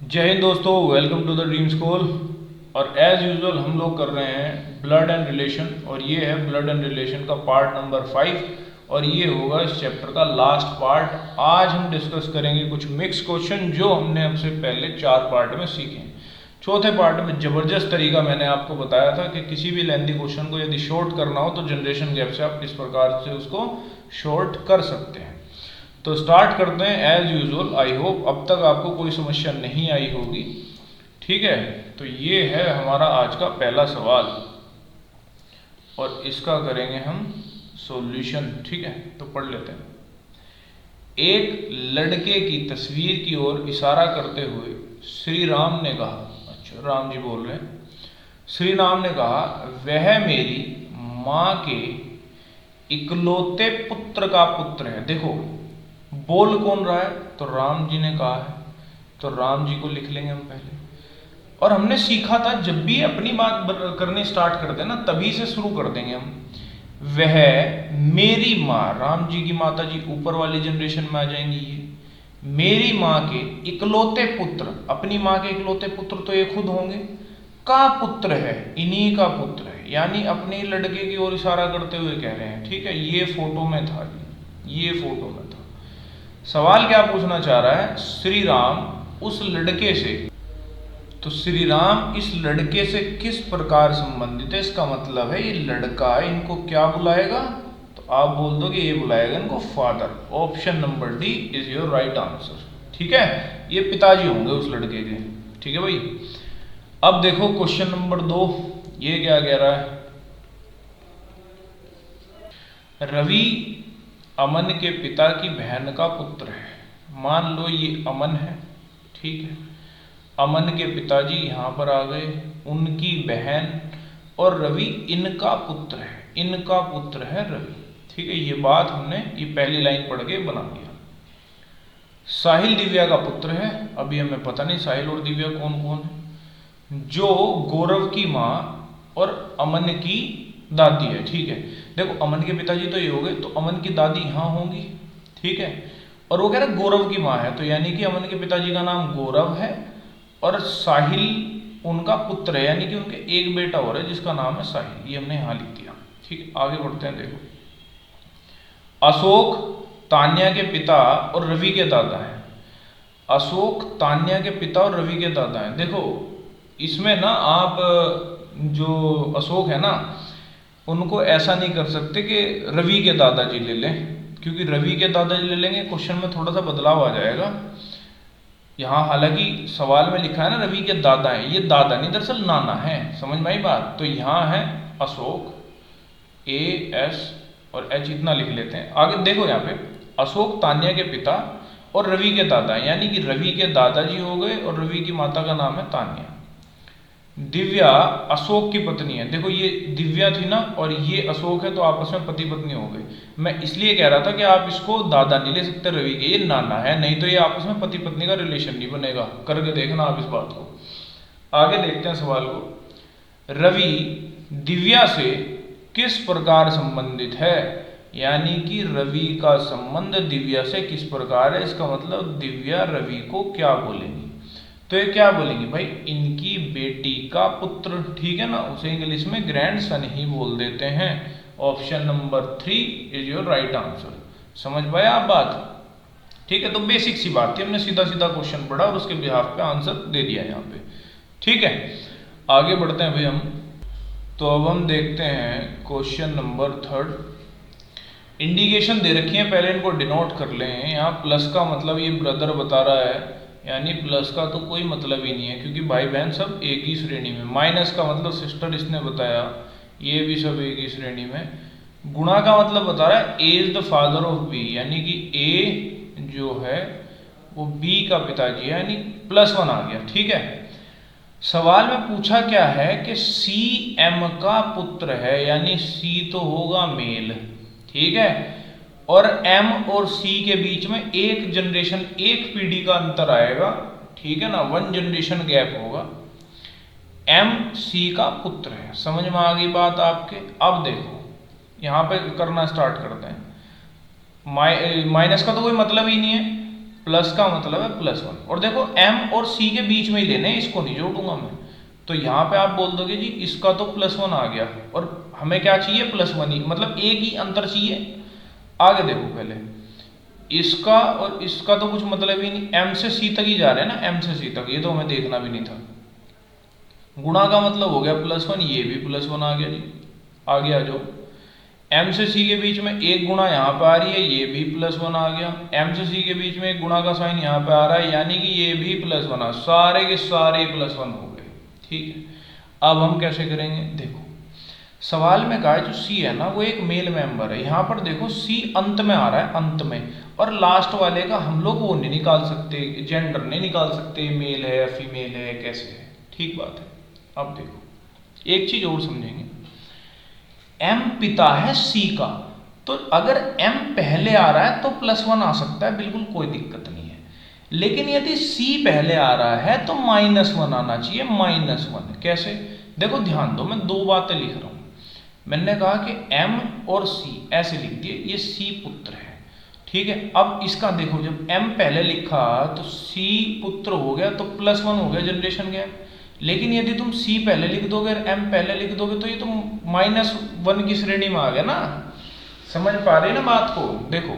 जय हिंद दोस्तों, welcome to the dream school. और एज यूजुअल हम लोग कर रहे हैं ब्लड एंड रिलेशन, और ये है ब्लड एंड रिलेशन का पार्ट नंबर 5 और ये होगा इस चैप्टर का लास्ट पार्ट। आज हम डिस्कस करेंगे कुछ मिक्स क्वेश्चन जो हमने अब से पहले 4 पार्ट में सीखे हैं। चौथे पार्ट में ज़बरदस्त तरीका मैंने आपको बताया था कि किसी भी लेंथी क्वेश्चन को यदि शॉर्ट करना हो तो जनरेशन गैप से आप किस प्रकार से उसको शॉर्ट कर सकते हैं। तो स्टार्ट करते हैं एज यूजुअल। आई होप अब तक आपको कोई समस्या नहीं आई होगी। ठीक है, तो ये है हमारा आज का पहला सवाल और इसका करेंगे हम सॉल्यूशन। ठीक है, तो पढ़ लेते हैं। एक लड़के की तस्वीर की ओर इशारा करते हुए श्री राम ने कहा, अच्छा राम जी बोल रहे हैं, श्री राम ने कहा, वह मेरी माँ के इकलौते पुत्र का पुत्र है। देखो बोल कौन रहा है, तो राम जी ने कहा है, तो राम जी को लिख लेंगे हम पहले। और हमने सीखा था जब भी अपनी बात करनी स्टार्ट करते हैं ना तभी से शुरू कर देंगे हम। वह मेरी माँ, राम जी की माता जी ऊपर वाली जनरेशन में आ जाएंगी। ये मेरी माँ के इकलौते पुत्र, अपनी माँ के इकलौते पुत्र तो ये खुद होंगे, का पुत्र है, इन्हीं का पुत्र है, यानी अपने लड़के की ओर इशारा करते हुए कह रहे हैं। ठीक है, ये फोटो में था, ये फोटो में था। सवाल क्या पूछना चाह रहा है, श्री राम उस लड़के से, तो श्री राम इस लड़के से किस प्रकार संबंधित है। इसका मतलब है ये लड़का है, इनको क्या बुलाएगा, तो आप बोल दो कि ये बुलाएगा इनको father. Option number D is your right answer. ठीक है, ये पिताजी होंगे उस लड़के के। ठीक है भाई, अब देखो क्वेश्चन नंबर 2, ये क्या कह रहा है। रवि अमन के पिता की बहन का पुत्र है। मान लो ये अमन है, ठीक है, अमन के पिताजी यहाँ पर आ गए, उनकी बहन, और रवि इनका पुत्र है, इनका पुत्र है रवि। ठीक है, ये बात हमने ये पहली लाइन पढ़ के बना दिया। साहिल दिव्या का पुत्र है। अभी हमें पता नहीं साहिल और दिव्या कौन कौन है। जो गौरव की माँ और अमन की दादी है। ठीक है, देखो अमन के पिताजी तो ये हो गए, तो अमन की दादी यहाँ होंगी। ठीक है, और वो कह रहे गौरव की माँ है, तो यानी कि अमन के पिताजी का नाम गौरव है और साहिल उनका पुत्र है, यानी कि उनके एक बेटा और है जिसका नाम है साहिल। ये हमने यहाँ लिख दिया। ठीक है, आगे बढ़ते हैं। देखो अशोक तान्या के पिता और रवि के दादा हैं। अशोक तान्या के पिता और रवि के दादा हैं। देखो इसमें ना आप जो अशोक है ना उनको ऐसा नहीं कर सकते कि रवि के दादाजी ले लें, क्योंकि रवि के दादाजी ले लेंगे क्वेश्चन में थोड़ा सा बदलाव आ जाएगा। यहाँ हालांकि सवाल में लिखा है ना रवि के दादा हैं, ये दादा नहीं दरअसल नाना है। समझ में आई बात। तो यहाँ है अशोक, ए एस और एच इतना लिख लेते हैं। आगे देखो यहाँ पे अशोक तान्या के पिता और रवि के दादा, यानी कि रवि के दादाजी हो गए और रवि की माता का नाम है तान्या। दिव्या अशोक की पत्नी है। देखो ये दिव्या थी ना और ये अशोक है, तो आपस में पति पत्नी हो गए। मैं इसलिए कह रहा था कि आप इसको दादा नहीं ले सकते रवि के, ये नाना है, नहीं तो ये आपस में पति पत्नी का रिलेशन नहीं बनेगा। करके देखना आप इस बात को। आगे देखते हैं सवाल को। रवि दिव्या से किस प्रकार संबंधित है, यानी कि रवि का संबंध दिव्या से किस प्रकार है। इसका मतलब दिव्या रवि को क्या बोलेंगी, तो ये क्या बोलेंगे भाई, इनकी बेटी का पुत्र। ठीक है ना, उसे इंग्लिश में ग्रैंड सन ही बोल देते हैं। Option number 3 is your right answer. समझ पाया आप बात। ठीक है, तो बेसिक सी बात थी, हमने सीधा सीधा क्वेश्चन पढ़ा और उसके बिहाफ पे आंसर दे दिया यहाँ पे। ठीक है, आगे बढ़ते हैं भाई हम। तो अब हम देखते हैं क्वेश्चन नंबर 3। इंडिकेशन दे रखी है, पहले इनको डिनोट कर लें। यहाँ प्लस का मतलब ये ब्रदर बता रहा है, यानी प्लस का तो कोई मतलब ही नहीं है क्योंकि भाई बहन सब एक ही श्रेणी में। माइनस का मतलब सिस्टर इसने बताया, ये भी सब एक ही श्रेणी में। गुणा का मतलब बता रहा है A is the father of B, यानी कि ए जो है वो बी का पिताजी है, यानी +1 आ गया। ठीक है, सवाल में पूछा क्या है कि सी एम का पुत्र है, यानी सी तो होगा मेल। ठीक है, और एम और सी के बीच में एक जनरेशन, एक पीढ़ी का अंतर आएगा। ठीक है ना, 1 जनरेशन गैप होगा। एम सी का पुत्र है। समझ में आ गई बात आपके। अब देखो यहाँ पे करना स्टार्ट करते हैं। माइनस का तो कोई मतलब ही नहीं है, प्लस का मतलब है +1, और देखो m और c के बीच में ही लेने हैं, इसको नहीं जोड़ूंगा मैं। तो यहाँ पे आप बोल दोगे जी इसका तो +1 आ गया, और हमें क्या चाहिए +1 ही, मतलब एक ही अंतर चाहिए। आगे देखो, पहले इसका और इसका तो कुछ मतलब ही नहीं, m से c तक ही जा रहे हैं ना, m से c तक, ये तो हमें देखना भी नहीं था। गुणा का मतलब हो गया +1, ये भी +1 आ गया जी। आगे आ जाओ, m से c के बीच में एक गुणा यहाँ पे आ रही है, ये भी +1 आ गया। m से c के बीच में एक गुणा का साइन यहाँ पे आ रहा है, यानी कि ये भी +1 आ, सारे के सारे +1 हो गए। ठीक है, अब हम कैसे करेंगे, देखो सवाल में कहा है जो c है ना वो एक मेल मेंबर है, यहाँ पर देखो c अंत में आ रहा है, अंत में, और लास्ट वाले का हम लोग वो नहीं निकाल सकते, जेंडर नहीं निकाल सकते, मेल है या फीमेल है, कैसे है। ठीक बात है। अब देखो एक चीज और समझेंगे, m पिता है c का, तो अगर m पहले आ रहा है तो +1 आ सकता है, बिल्कुल कोई दिक्कत नहीं है। लेकिन यदि c पहले आ रहा है तो -1 आना चाहिए, -1। कैसे, देखो ध्यान दो, मैं दो बातें लिख रहा हूं। मैंने कहा कि m और c ऐसे लिख दिए, ये c पुत्र है। ठीक है, अब इसका देखो, जब m पहले लिखा तो c पुत्र हो गया, तो +1 हो गया जनरेशन गैप। लेकिन यदि तुम c पहले लिख दोगे और m पहले लिख दोगे तो ये तो -1 की श्रेणी में आ गया ना। समझ पा रहे ना बात को, देखो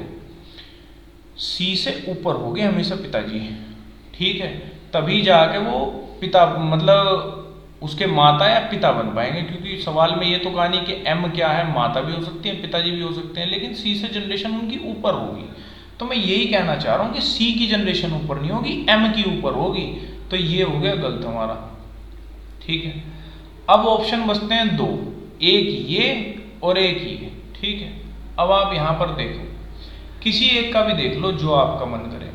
c से ऊपर हो गए हमेशा पिताजी, ठीक है, तभी जाके वो पिता मतलब उसके माता या पिता बन पाएंगे, क्योंकि सवाल में ये तो कहा नहीं कि m क्या है, माता भी हो सकती है पिताजी भी हो सकते हैं, लेकिन c से जनरेशन उनकी ऊपर होगी। तो मैं यही कहना चाह रहा हूँ कि c की जनरेशन ऊपर नहीं होगी, m की ऊपर होगी, तो ये हो गया गलत हमारा। ठीक है, अब ऑप्शन बचते हैं दो, एक ये और एक ये। ठीक है, अब आप यहां पर देखो, किसी एक का भी देख लो जो आपका मन करे,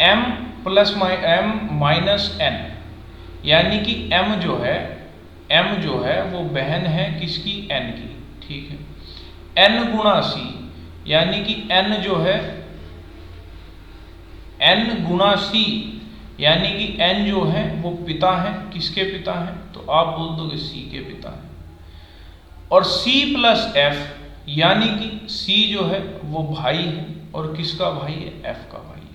m + m-n, यानी कि m जो है वो बहन है किसकी, n की। ठीक है, n गुणा c, यानी कि n जो है n गुणा c, यानी कि n जो है वो पिता है, किसके पिता है, तो आप बोल दोगे c के पिता है। और c + f, यानी कि c जो है वो भाई है, और किसका भाई है, f का भाई है।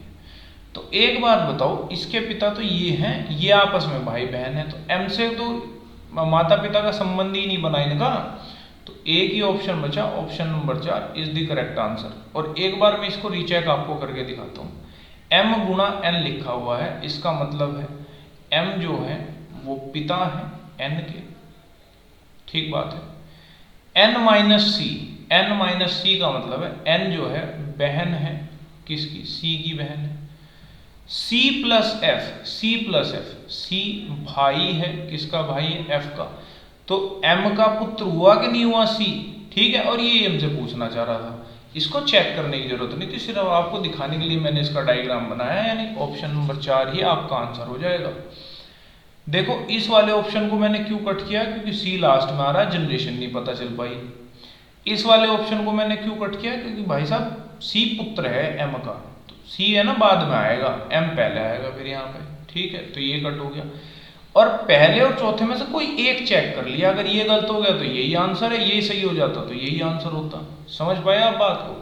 तो एक बात बताओ, इसके पिता तो ये हैं, ये आपस में भाई बहन है, तो m से तो माता पिता का संबंध ही नहीं बना इनका, तो एक ही ऑप्शन बचा, option number 4 is the correct answer. और एक बार मैं इसको रीचेक आपको करके दिखाता हूँ, m गुणा n लिखा हुआ है, इसका मतलब है m जो है वो पिता है n के। ठीक बात है, n माइनस c का मतलब है n जो है बहन है किसकी, c की बहन है। c + f, c भाई है, किसका भाई है, f का। तो m का पुत्र हुआ कि नहीं हुआ c। ठीक है, और ये हमसे पूछना चाह रहा था, इसको चेक करने की जरूरत नहीं थी, सिर्फ आपको दिखाने के लिए मैंने इसका डायग्राम बनाया है, यानी ऑप्शन नंबर 4 ही आपका आंसर हो जाएगा। देखो इस वाले ऑप्शन को मैंने क्यों कट किया, क्योंकि सी लास्ट में आ रहा है, जनरेशन नहीं पता चल पाई। इस वाले ऑप्शन को मैंने क्यों कट किया, क्योंकि भाई साहब सी पुत्र है m का, तो सी है ना बाद में आएगा, m पहले आएगा फिर यहाँ पे। ठीक है, तो ये कट हो गया, और पहले और चौथे में से कोई एक चेक कर लिया, अगर ये गलत हो गया तो यही आंसर है, ये सही हो जाता तो यही आंसर होता। समझ पाए आप बात को।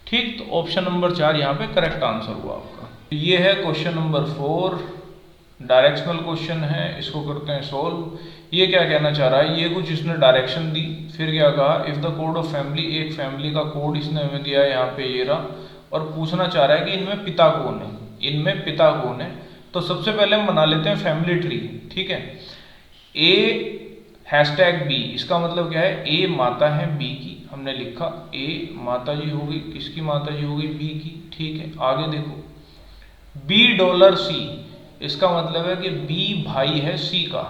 ठीक, तो ऑप्शन नंबर 4 यहाँ पे करेक्ट आंसर हुआ आपका। ये है क्वेश्चन नंबर 4, डायरेक्शनल क्वेश्चन है, इसको करते हैं सोल्व। ये क्या कहना चाह रहा है, ये कुछ इसने डायरेक्शन दी, फिर क्या कहा, if the code of family, एक फैमिली का कोड इसने हमें दिया है यहाँ पे ये रहा, और पूछना चाह रहा है कि इनमें पिता कौन है, इनमें पिता कौन है। तो सबसे पहले हम बना लेते हैं फैमिली ट्री। ठीक है, A#B, इसका मतलब क्या है, A माता है B की, हमने लिखा A माता जी होगी, किसकी माता जी होगी, B की। ठीक है, आगे देखो $C, इसका मतलब है कि B भाई है C का,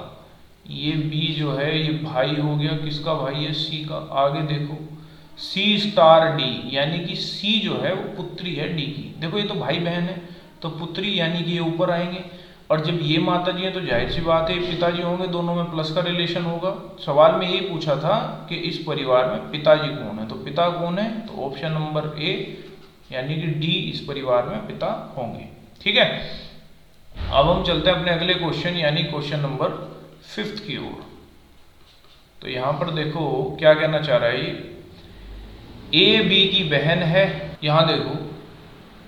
ये B जो है ये भाई हो गया, किसका भाई है, C का। आगे देखो C*D, यानी कि C जो है वो पुत्री है D की। देखो ये तो भाई बहन है, तो पुत्री यानी कि ये ऊपर आएंगे, और जब ये माता जी है तो जाहिर सी बात है पिताजी होंगे, दोनों में प्लस का रिलेशन होगा। सवाल में यही पूछा था कि इस परिवार में पिताजी कौन है, तो पिता कौन है, तो ऑप्शन नंबर A यानी कि D इस परिवार में पिता होंगे। ठीक है, अब हम चलते हैं अपने अगले क्वेश्चन यानी क्वेश्चन नंबर 5 की ओर। तो यहां पर देखो क्या कहना चाह रहा है, ये A B की बहन है। यहां देखो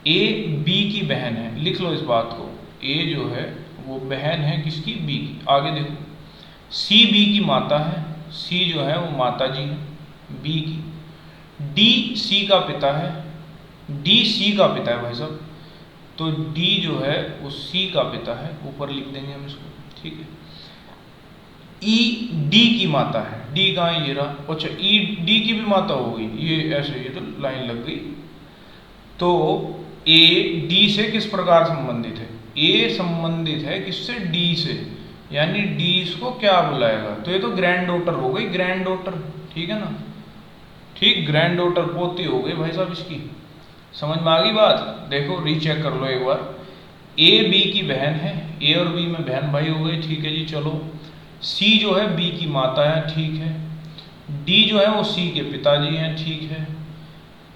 ए बी की बहन है, लिख लो इस बात को, ए जो है वो बहन है किसकी, बी की। आगे देखो, सी बी की माता है, सी जो है वो माता जी है बी की। डी सी का पिता है, डी सी का पिता है भाई साहब, तो डी जो है वो सी का पिता है, ऊपर लिख देंगे हम इसको, ठीक है। ई डी की माता है, डी कहाँ है, ये रहा। अच्छा, ई डी की भी माता हो गई, ये ऐसे, ये तो लाइन लग गई। तो ए डी से किस प्रकार संबंधित है, ए संबंधित है किससे, डी से, यानी डी इसको क्या बुलाएगा, तो ये तो ग्रैंड डॉटर हो गई, ग्रैंड डॉटर, ठीक है ना, ठीक, ग्रैंड डॉटर, पोती हो गई भाई साहब इसकी। समझ में आ गई बात। देखो रीचेक कर लो एक बार, ए बी की बहन है, ए और बी में बहन भाई हो गए, ठीक है जी, चलो। सी जो है बी की माता है, ठीक है। डी जो है वो सी के पिताजी हैं, ठीक है।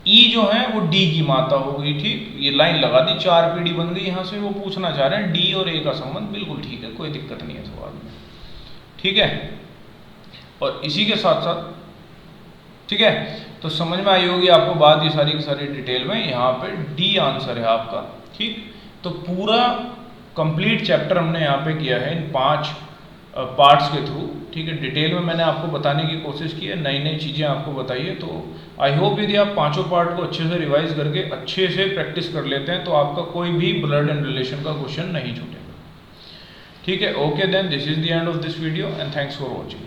ई जो है वो डी की माता हो गई, ठीक, ये लाइन लगा दी, 4 पीढ़ी बन गई। यहाँ से वो पूछना चाह रहे हैं डी और ए का संबंध, बिल्कुल ठीक है, कोई दिक्कत नहीं है सवाल में, ठीक है। और इसी के साथ साथ, ठीक है, तो समझ में आई होगी आपको बात, ये सारी की सारी डिटेल में। यहाँ पे डी आंसर है आपका, ठीक। तो पूरा कंप्लीट चैप्टर हमने यहाँ पे किया है इन 5 पार्ट्स के थ्रू, ठीक है। डिटेल में मैंने आपको बताने की कोशिश की है, नई नई चीज़ें आपको बताई है। तो आई होप यदि आप 5 पार्ट को अच्छे से रिवाइज करके अच्छे से प्रैक्टिस कर लेते हैं तो आपका कोई भी ब्लड एंड रिलेशन का क्वेश्चन नहीं छूटेगा, ठीक है। Okay then, this is the end of this video and thanks for watching.